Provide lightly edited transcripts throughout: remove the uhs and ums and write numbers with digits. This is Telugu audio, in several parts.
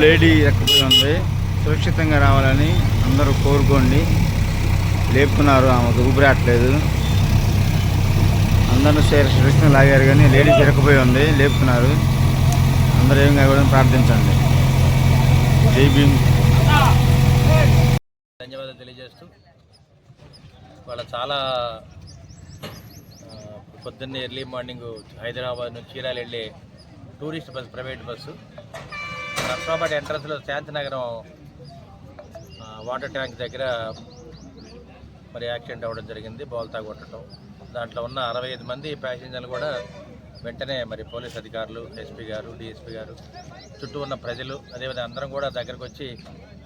లేడీ ఎక్కిపోయి ఉంది. సురక్షితంగా రావాలని అందరూ కోరుకోండి. లేపుతున్నారు, ఆమెకు ఊపిరాట్లేదు. అందరూ సురక్షితంగా లాగారు కానీ లేడీ ఇరకపోయి ఉంది, లేపుతున్నారు. అందరూ ఏం కాకూడదని ప్రార్థించండి. జై భీమ్. ధన్యవాదాలు తెలియజేస్తూ వాళ్ళ చాలా పొద్దున్నే ఎర్లీ మార్నింగ్ హైదరాబాద్ నుంచి చీరాలు వెళ్ళే tourist bus, private bus Narsabad ఎంట్రన్స్లో శాంతినగరం వాటర్ ట్యాంక్ దగ్గర మరి యాక్సిడెంట్ అవ్వడం జరిగింది. బోల్తా కొట్టడం. దాంట్లో ఉన్న 65 మంది ప్యాసింజర్లు కూడా వెంటనే మరి పోలీస్ అధికారులు, ఎస్పీ గారు, డిఎస్పీ గారు, చుట్టూ ఉన్న ప్రజలు, అదేవిధంగా అందరం కూడా దగ్గరకు వచ్చి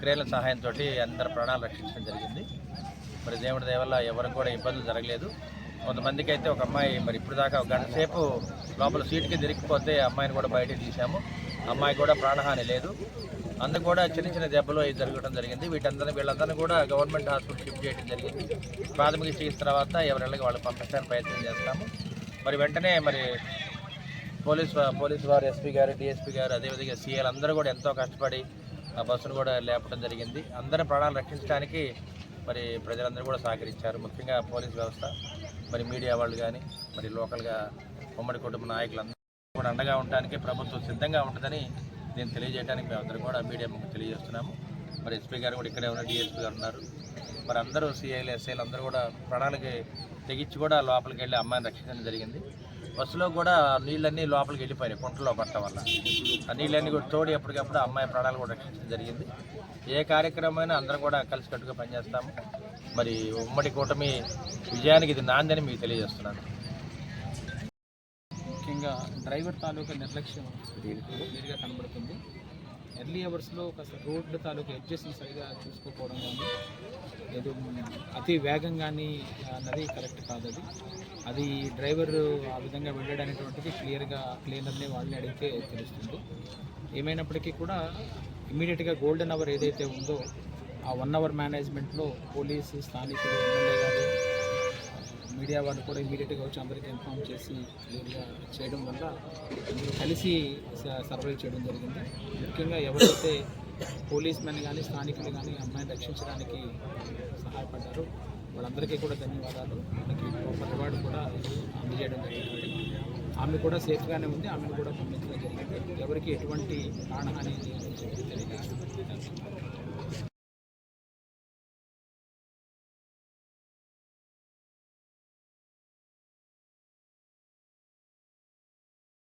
క్రేన్ల సహాయంతో అందరి ప్రాణాలు రక్షించడం జరిగింది. మరి దేవుడి దయ వల్ల ఎవరికి కూడా ఇబ్బందులు జరగలేదు. కొంతమందికి అయితే ఒక అమ్మాయి మరి ఇప్పుడు దాకా ఒక గంట సేపు లోపల సీటుకి దొరికిపోతే అమ్మాయిని కూడా బయటకు తీసాము. అమ్మాయి కూడా ప్రాణహాని లేదు. అందుకు కూడా చిన్న చిన్న దెబ్బలు జరగడం జరిగింది. వీళ్ళందరినీ కూడా గవర్నమెంట్ హాస్పిటల్ షిఫ్ట్ చేయడం జరిగింది. ప్రాథమిక చికిత్స తర్వాత ఎవరిళ్ళకి వాళ్ళు పంపించడానికి ప్రయత్నం చేస్తాము. మరి వెంటనే మరి పోలీసు వారు, ఎస్పీ గారు, డిఎస్పీ గారు, అదేవిధంగా సీఎల్ అందరూ కూడా ఎంతో కష్టపడి ఆ బస్సును కూడా లేపడం జరిగింది. అందరి ప్రాణాలు రక్షించడానికి మరి ప్రజలందరూ కూడా సహకరించారు. ముఖ్యంగా పోలీస్ వ్యవస్థ, మరి మీడియా వాళ్ళు కానీ, మరి లోకల్గా ఉమ్మడి కుటుంబ నాయకులందరూ కూడా అండగా ఉండడానికి ప్రభుత్వం సిద్ధంగా ఉంటుందని నేను తెలియజేయడానికి మేము అందరూ కూడా మీడియా తెలియజేస్తున్నాము. మరి ఎస్పీ గారు కూడా ఇక్కడే ఉన్నారు, డిఎస్పీ గారు ఉన్నారు. మరి అందరూ సిఐలు, ఎస్ఐలు అందరూ కూడా ప్రాణాలకి తెగించి కూడా లోపలికి వెళ్ళి అమ్మాయిని రక్షించడం జరిగింది. బస్సులో కూడా నీళ్ళన్నీ లోపలికి వెళ్ళిపోయినాయి కుంటలో పట్టడం వల్ల. ఆ నీళ్ళన్నీ కూడా తోడి ఎప్పటికప్పుడు అమ్మాయి ప్రాణాలు కూడా రక్షించడం జరిగింది. ఏ కార్యక్రమమైనా అందరం కూడా కలిసికట్టుగా పనిచేస్తాము. మరి ఉమ్మడి కూటమి విజయానికి ఇది నాందని మీకు తెలియజేస్తున్నాను. ముఖ్యంగా డ్రైవర్ తాలూకా నిర్లక్ష్యం క్లియర్గా కనబడుతుంది. ఎర్లీ అవర్స్లో కాస్త రోడ్డు తాలూకా ఎడ్జెస్ని సరిగా చూసుకోకపోవడం కానీ, లేదు అతి వేగం కానీ అన్నది కరెక్ట్ కాదు. అది డ్రైవర్ ఆ విధంగా వెళ్ళడనేటువంటిది క్లీనర్ని వాళ్ళని అడిగితే తెలుస్తుంది. ఏమైనప్పటికీ కూడా ఇమీడియట్గా గోల్డెన్ అవర్ ఏదైతే ఉందో ఆ 1 అవర్ మేనేజ్మెంట్లో పోలీసు, స్థానికులు, ఎమ్మెల్యే గారు, మీడియా వాళ్ళు కూడా ఇమీడియట్గా వచ్చి అందరికీ ఇన్ఫామ్ చేసి క్లియర్గా చేయడం వల్ల అందరూ కలిసి సర్వైవ్ చేయడం జరిగింది. ముఖ్యంగా ఎవరైతే పోలీస్ మెన్ కానీ, స్థానికులు కానీ అమ్మాయిని రక్షించడానికి సహాయపడ్డారో వాళ్ళందరికీ కూడా ధన్యవాదాలు. మనకి ఒక రివార్డు కూడా అందజేయడం జరిగింది. ఆమె కూడా సేఫ్గానే ఉంది. ఆమెను కూడా పంపించడం జరిగింది. ఎవరికి ఎటువంటి ప్రాణహాని తెలియజేస్తుంది.